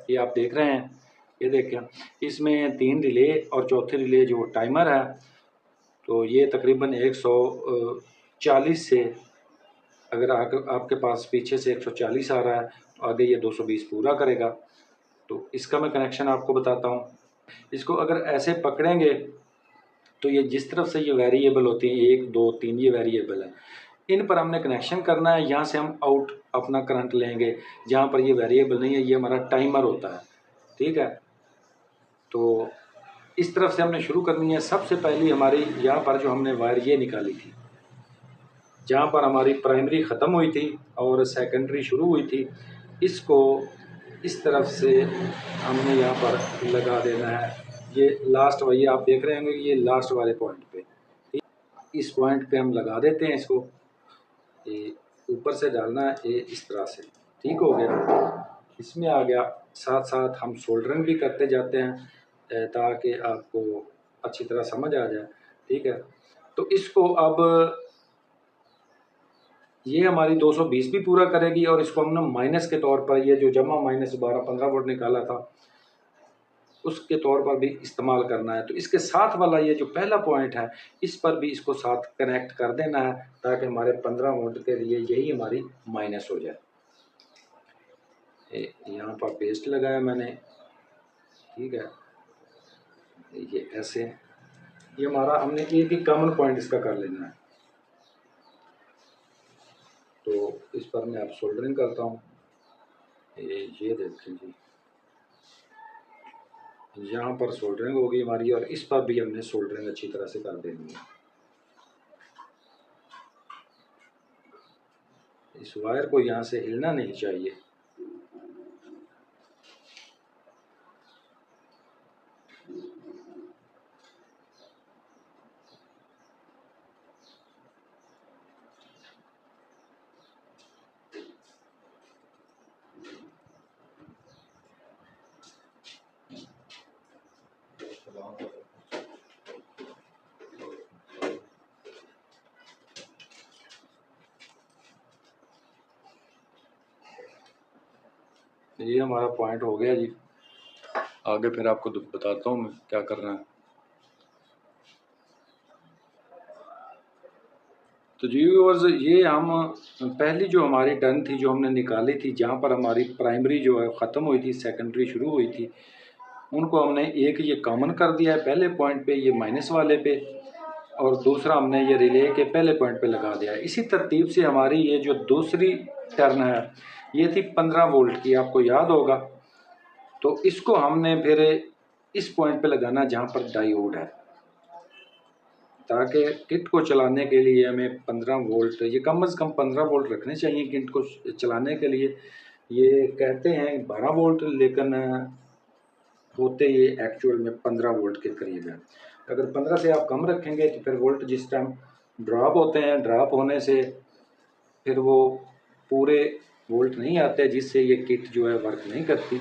ये आप देख रहे हैं, ये देखें इसमें 3 रिले और चौथे रिले जो टाइमर है, तो ये तकरीबन 140 से, अगर आपके पास पीछे से 140 आ रहा है तो आगे ये 220 पूरा करेगा। तो इसका मैं कनेक्शन आपको बताता हूँ। इसको अगर ऐसे पकड़ेंगे तो ये जिस तरफ से ये वेरिएबल होती हैं 1 2 3 ये वेरिएबल है, इन पर हमने कनेक्शन करना है। यहाँ से हम आउट अपना करंट लेंगे, जहाँ पर ये वेरिएबल नहीं है ये हमारा टाइमर होता है, ठीक है। तो इस तरफ से हमने शुरू करनी है। सबसे पहली हमारी यहाँ पर जो हमने वायर ये निकाली थी, जहाँ पर हमारी प्राइमरी ख़त्म हुई थी और सेकेंडरी शुरू हुई थी, इसको इस तरफ से हमने यहाँ पर लगा देना है। ये लास्ट वही आप देख रहे होंगे कि ये लास्ट वाले पॉइंट पे, इस पॉइंट पे हम लगा देते हैं इसको। ये ऊपर से डालना है, ये इस तरह से, ठीक हो गया। इसमें आ गया। साथ साथ हम सोल्डरिंग भी करते जाते हैं ताकि आपको अच्छी तरह समझ आ जाए, ठीक है। तो इसको अब ये हमारी 220 भी पूरा करेगी और इसको हमने माइनस के तौर पर, ये जो जमा माइनस 12-15 वोल्ट निकाला था उसके तौर पर भी इस्तेमाल करना है। तो इसके साथ वाला ये जो पहला पॉइंट है, इस पर भी इसको साथ कनेक्ट कर देना है ताकि हमारे 15 वोल्ट के लिए यही हमारी माइनस हो जाए। यहाँ पर पेस्ट लगाया मैंने, ठीक है। ये ऐसे, ये हमारा, हमने एक ही कॉमन पॉइंट इसका कर लेना है। तो इस पर मैं अब सोल्डरिंग करता हूँ। ये देखें जी, यहाँ पर सोल्डरिंग होगी हमारी और इस पर भी हमने सोल्डरिंग अच्छी तरह से कर देनी है। इस वायर को यहाँ से हिलना नहीं चाहिए। ये हमारा पॉइंट हो गया जी। आगे फिर आपको बताता हूँ मैं क्या करना है। तो जी व्यूअर्स, ये हम पहली जो हमारी टर्न थी जो हमने निकाली थी, जहाँ पर हमारी प्राइमरी जो है ख़त्म हुई थी, सेकेंडरी शुरू हुई थी, उनको हमने एक ये कॉमन कर दिया है पहले पॉइंट पे, ये माइनस वाले पे, और दूसरा हमने ये रिले के पहले पॉइंट पे लगा दिया है। इसी तरतीब से हमारी ये जो दूसरी टर्न है ये थी 15 वोल्ट की, आपको याद होगा। तो इसको हमने फिर इस पॉइंट पे लगाना जहाँ पर डायोड है, ताकि किट को चलाने के लिए हमें 15 वोल्ट, ये कम से कम 15 वोल्ट रखने चाहिए किट को चलाने के लिए। ये कहते हैं 12 वोल्ट, लेकिन होते ये एक्चुअल में 15 वोल्ट के करीब है। अगर 15 से आप कम रखेंगे तो फिर वोल्ट जिस टाइम ड्रॉप होते हैं, ड्रॉप होने से फिर वो पूरे वोल्ट नहीं आते, जिससे ये किट जो है वर्क नहीं करती।